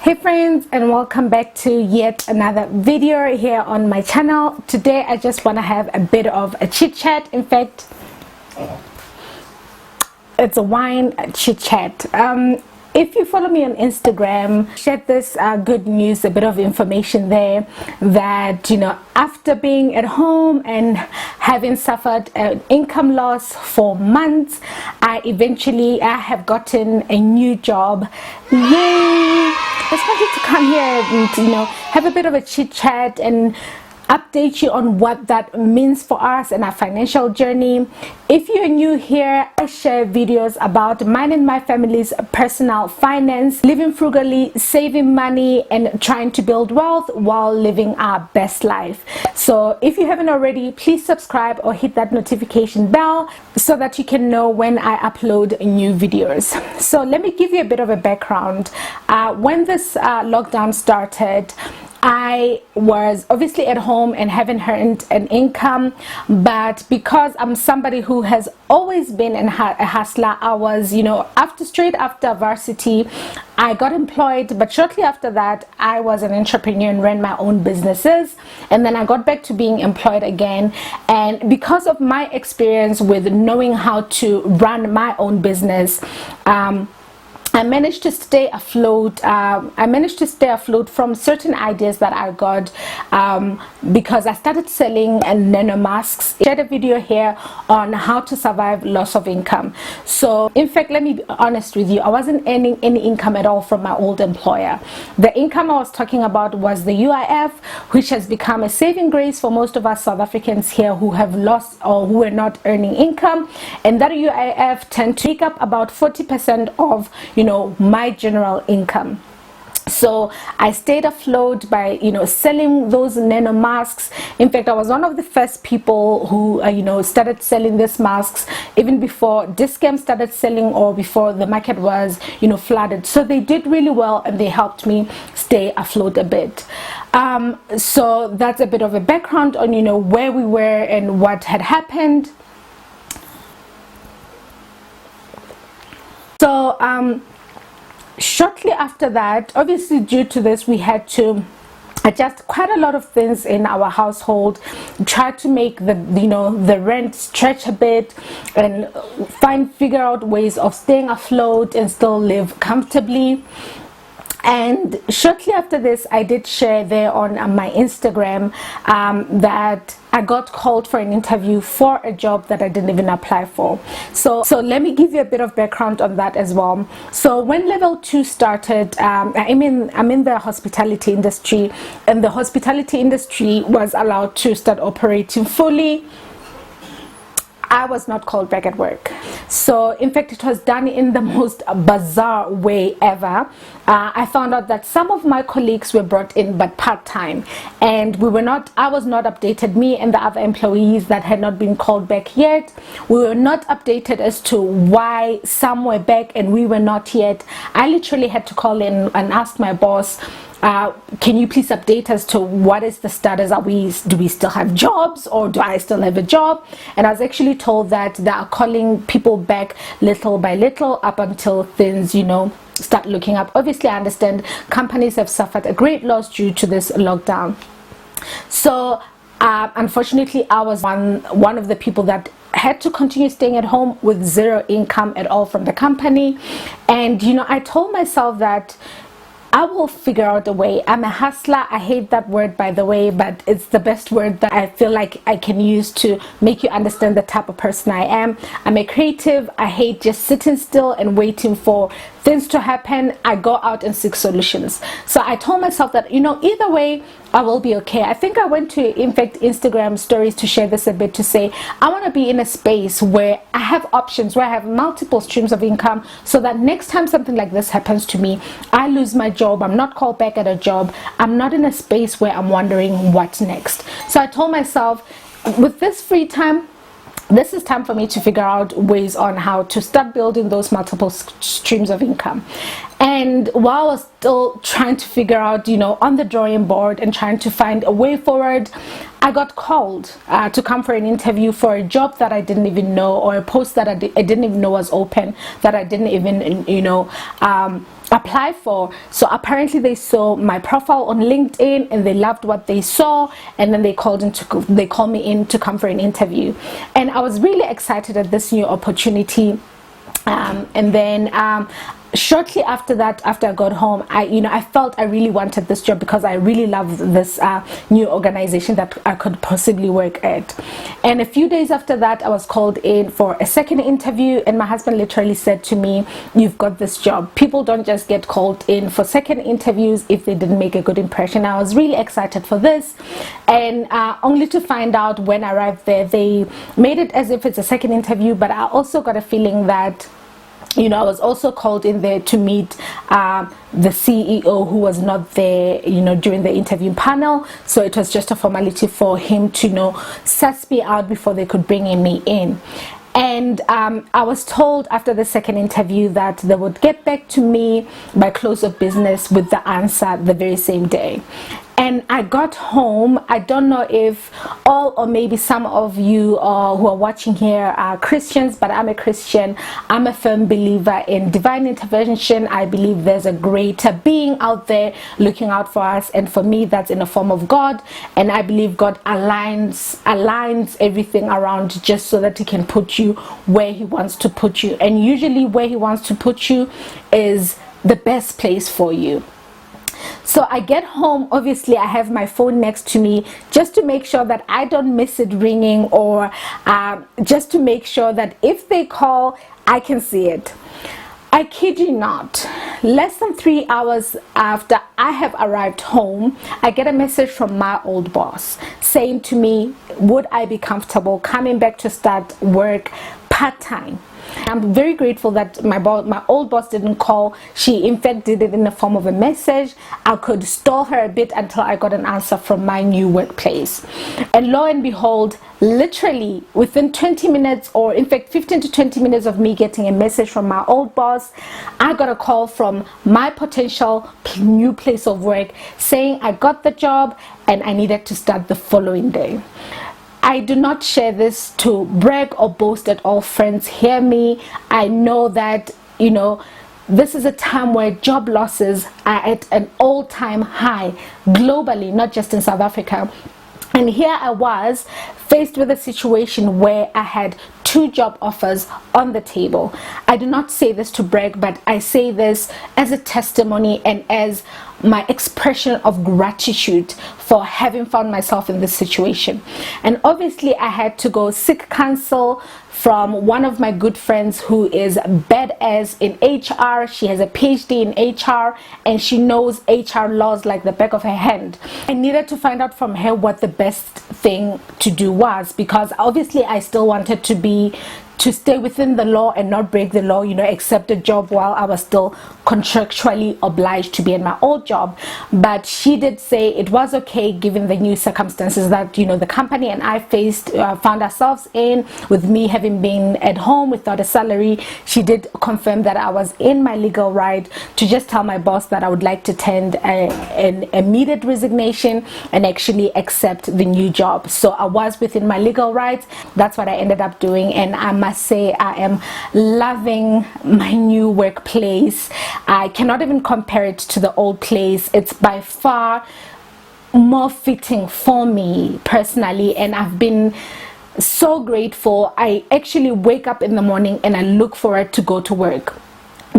Hey friends, and welcome back to yet another video here on my channel. Today I just want to have a bit of a chit chat. In fact, it's a wine chit chat. If you follow me on Instagram, shared this good news, a bit of information there that, after being at home and having suffered an income loss for months, I have gotten a new job. Yay! I just wanted to come here and, have a bit of a chit chat and update you on what that means for us and our financial journey. If you're new here, I share videos about mine and my family's personal finance, living frugally, saving money, and trying to build wealth while living our best life. So if you haven't already, please subscribe or hit that notification bell so that you can know when I upload new videos. So let me give you a bit of a background. When this lockdown started, I was obviously at home and haven't earned an income, but because I'm somebody who has always been a hustler, I was, straight after varsity, I got employed, but shortly after that, I was an entrepreneur and ran my own businesses, and then I got back to being employed again. And because of my experience with knowing how to run my own business, I managed to stay afloat. From certain ideas that I got because I started selling nano masks. I shared a video here on how to survive loss of income. So in fact, let me be honest with you, I wasn't earning any income at all from my old employer. The income I was talking about was the UIF, which has become a saving grace for most of us South Africans here who have lost or who are not earning income. And that UIF tend to make up about 40% of my general income. So I stayed afloat by selling those nano masks. In fact, I was one of the first people who started selling these masks even before Discam started selling or before the market was flooded. So they did really well and they helped me stay afloat a bit. So that's a bit of a background on where we were and what had happened. So shortly after that, obviously due to this, we had to adjust quite a lot of things in our household, try to make the rent stretch a bit and figure out ways of staying afloat and still live comfortably. And shortly after this, I did share there on my Instagram that I got called for an interview for a job that I didn't even apply for. So let me give you a bit of background on that as well. So when level 2 started, I'm in the hospitality industry, and the hospitality industry was allowed to start operating fully. I was not called back at work. So in fact, it was done in the most bizarre way ever. I found out that some of my colleagues were brought in but part-time, and I was not updated, me and the other employees that had not been called back yet. We were not updated as to why some were back and we were not yet. I literally had to call in and ask my boss, can you please update us to what is the status? Do we still have jobs, or do I still have a job? And I was actually told that they are calling people back little by little up until things start looking up. Obviously, I understand companies have suffered a great loss due to this lockdown. So unfortunately, I was one of the people that had to continue staying at home with zero income at all from the company. And I told myself that I will figure out a way. I'm a hustler. I hate that word, by the way, but it's the best word that I feel like I can use to make you understand the type of person I am. I'm a creative. I hate just sitting still and waiting for things to happen. I go out and seek solutions. So I told myself that, either way, I will be okay. I think I went to, in fact, Instagram stories to share this a bit, to say I want to be in a space where I have options, where I have multiple streams of income, so that next time something like this happens to me, I lose my job, I'm not called back at a job, I'm not in a space where I'm wondering what's next. So I told myself, with this free time, this is time for me to figure out ways on how to start building those multiple streams of income. And while I was still trying to figure out, on the drawing board and trying to find a way forward, I got called to come for an interview for a job that I didn't even know, or a post that I didn't even know was open, that I didn't even, apply for. So apparently they saw my profile on LinkedIn and they loved what they saw, and then they called me in to come for an interview. And I was really excited at this new opportunity. And then shortly after that, after I got home, I felt I really wanted this job because I really loved this new organization that I could possibly work at. And a few days after that, I was called in for a second interview, and my husband literally said to me, "You've got this job. People don't just get called in for second interviews if they didn't make a good impression." I was really excited for this, and only to find out when I arrived there, they made it as if it's a second interview, but I also got a feeling that I was also called in there to meet the CEO, who was not there, during the interview panel. So it was just a formality for him to, suss me out before they could bring me in. And I was told after the second interview that they would get back to me by close of business with the answer the very same day. And I got home. I don't know if all or maybe some of you who are watching here are Christians, but I'm a Christian. I'm a firm believer in divine intervention. I believe there's a greater being out there looking out for us, and for me that's in the form of God. And I believe God aligns everything around just so that he can put you where he wants to put you. And usually where he wants to put you is the best place for you. So I get home. Obviously I have my phone next to me just to make sure that I don't miss it ringing, or just to make sure that if they call, I can see it. I kid you not, less than 3 hours after I have arrived home, I get a message from my old boss saying to me, would I be comfortable coming back to start work part-time? I'm very grateful that my old boss didn't call. She in fact did it in the form of a message. I could stall her a bit until I got an answer from my new workplace. And lo and behold, literally within 20 minutes, or in fact 15 to 20 minutes of me getting a message from my old boss, I got a call from my potential new place of work saying I got the job and I needed to start the following day. I do not share this to brag or boast at all, friends. Hear me. I know that, this is a time where job losses are at an all-time high globally, not just in South Africa. And here I was faced with a situation where I had 2 job offers on the table. I do not say this to brag, but I say this as a testimony and as my expression of gratitude for having found myself in this situation. And obviously I had to go seek counsel from one of my good friends who is badass in HR. She has a PhD in HR and she knows HR laws like the back of her hand. I needed to find out from her what the best thing to do was, because obviously I still wanted to stay within the law and not break the law, accept a job while I was still contractually obliged to be in my old job. But she did say it was okay given the new circumstances that, the company and I found ourselves in, with me having been at home without a salary. She did confirm that I was in my legal right to just tell my boss that I would like to tender an immediate resignation and actually accept the new job. So I was within my legal rights. That's what I ended up doing, and I must say I am loving my new workplace. I cannot even compare it to the old place. It's by far more fitting for me personally, and I've been so grateful. I actually wake up in the morning and I look forward to go to work.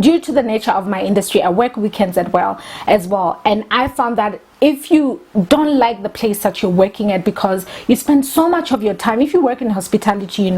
Due to the nature of my industry, I work weekends as well, and I found that if you don't like the place that you're working at, because you spend so much of your time, if you work in hospitality,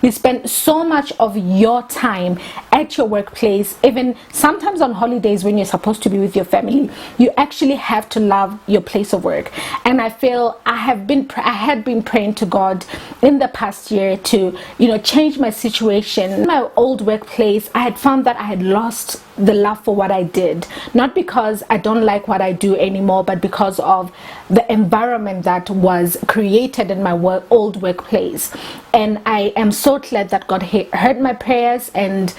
you spend so much of your time at your workplace, even sometimes on holidays when you're supposed to be with your family, you actually have to love your place of work. And I feel I had been praying to God in the past year to, change my situation. In my old workplace, I had found that I had lost the love for what I did, not because I don't like what I do anymore, but because of the environment that was created in my old workplace. And I am so glad that God heard my prayers and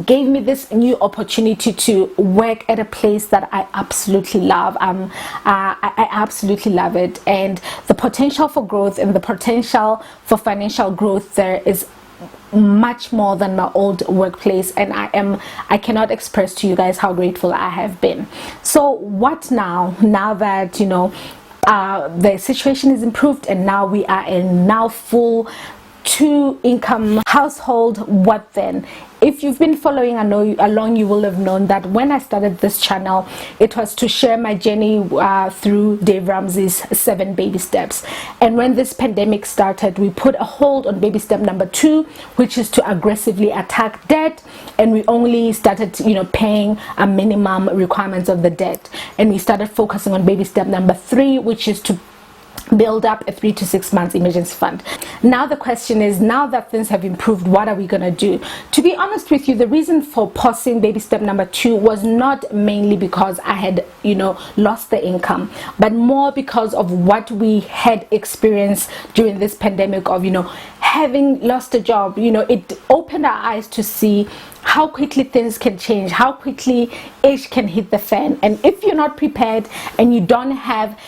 gave me this new opportunity to work at a place that I absolutely love. I absolutely love it, and the potential for growth and the potential for financial growth there is much more than my old workplace, and I cannot express to you guys how grateful I have been. So what now that the situation is improved and now we are in now full two income household? What then? If you've been following along, you will have known that when I started this channel, it was to share my journey through Dave Ramsey's 7 baby steps. And when this pandemic started, we put a hold on baby step number 2, which is to aggressively attack debt, and we only started paying a minimum requirements of the debt, and we started focusing on baby step number 3, which is to build up a 3 to 6 months emergency fund. Now the question is, now that things have improved, what are we gonna do? To be honest with you, the reason for pausing baby step number 2 was not mainly because I had lost the income, but more because of what we had experienced during this pandemic of having lost a job. It opened our eyes to see how quickly things can change, how quickly ish can hit the fan, and if you're not prepared and you don't have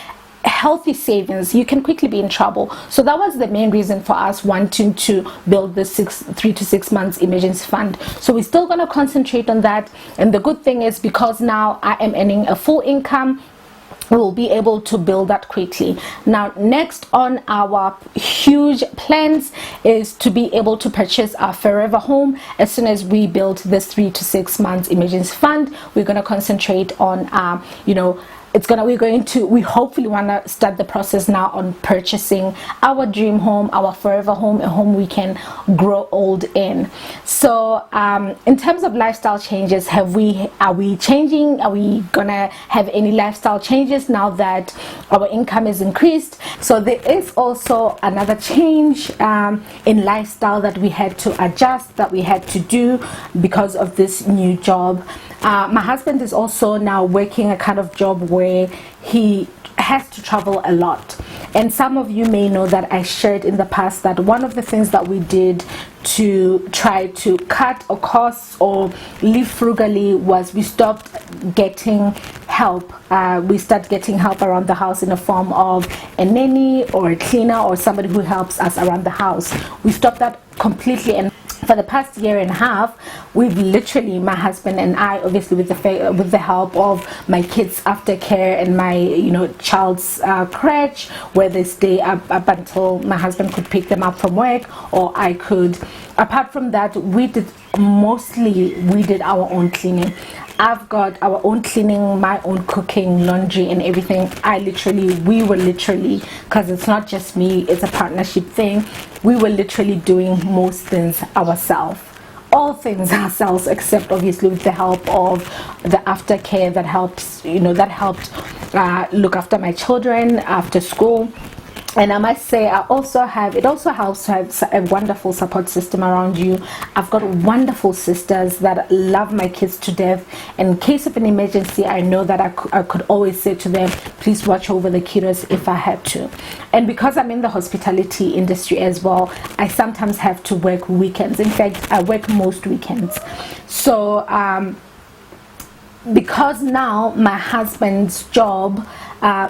healthy savings, you can quickly be in trouble. So that was the main reason for us wanting to build this 3 to 6 months emergency fund. So we're still going to concentrate on that, and the good thing is, because now I am earning a full income, we will be able to build that quickly. Now next on our huge plans is to be able to purchase our forever home. As soon as we build this 3 to 6 months emergency fund, we're going to concentrate on we hopefully want to start the process now on purchasing our dream home, our forever home, a home we can grow old in. So in terms of lifestyle changes, are we changing? Are we gonna have any lifestyle changes now that our income is increased? So there is also another change in lifestyle that we had to adjust, that we had to do because of this new job. My husband is also now working a kind of job where he has to travel a lot, and some of you may know that I shared in the past that one of the things that we did to try to cut our costs or live frugally was we stopped getting help. We started getting help around the house in the form of a nanny or a cleaner or somebody who helps us around the house. We stopped that completely, and for the past year and a half, we've literally, my husband and I, obviously with the help of my kids' aftercare and my child's crèche, where they stay up until my husband could pick them up from work, or I could. Apart from that, we did our own cleaning. I've got our own cleaning, my own cooking, laundry, and everything. We were literally, because it's not just me, it's a partnership thing, we were literally doing most things ourselves. All things ourselves, except obviously with the help of the aftercare that helped look after my children after school. And I must say, it also helps to have a wonderful support system around you. I've got wonderful sisters that love my kids to death. In case of an emergency, I know that I could always say to them, please watch over the kiddos if I had to. And because I'm in the hospitality industry as well, I sometimes have to work weekends. In fact, I work most weekends. So because now my husband's job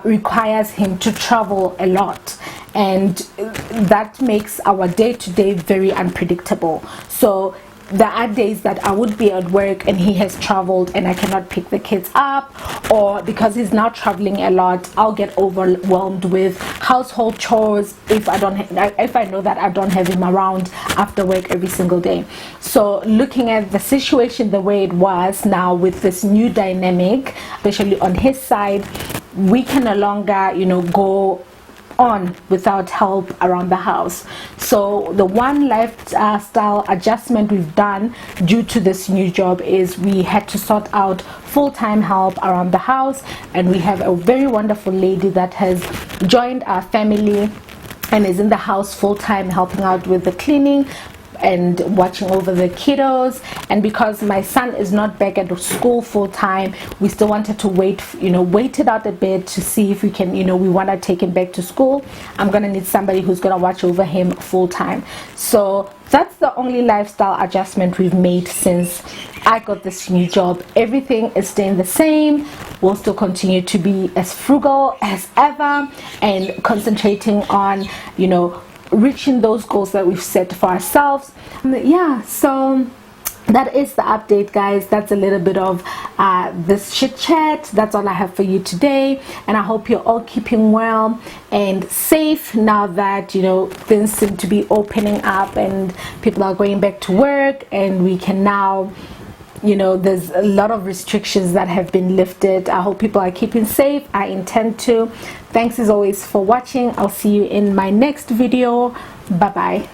requires him to travel a lot, and that makes our day-to-day very unpredictable. So there are days that I would be at work and he has traveled and I cannot pick the kids up, or because he's now traveling a lot, I'll get overwhelmed with household chores if I know that I don't have him around after work every single day. So looking at the situation the way it was now with this new dynamic, especially on his side, we can no longer go on without help around the house. So the one lifestyle adjustment we've done due to this new job is we had to sort out full-time help around the house, and we have a very wonderful lady that has joined our family and is in the house full-time helping out with the cleaning and watching over the kiddos. And because my son is not back at school full time, we still wanted to wait it out a bit to see if we can, we want to take him back to school. I'm gonna need somebody who's gonna watch over him full time. So that's the only lifestyle adjustment we've made since I got this new job. Everything is staying the same. We'll still continue to be as frugal as ever and concentrating on, reaching those goals that we've set for ourselves. Yeah, so that is the update, guys. That's a little bit of this chit chat. That's all I have for you today, and I hope you're all keeping well and safe now that things seem to be opening up and people are going back to work, and we can now, there's a lot of restrictions that have been lifted. I hope people are keeping safe. I intend to. Thanks as always for watching. I'll see you in my next video. Bye bye.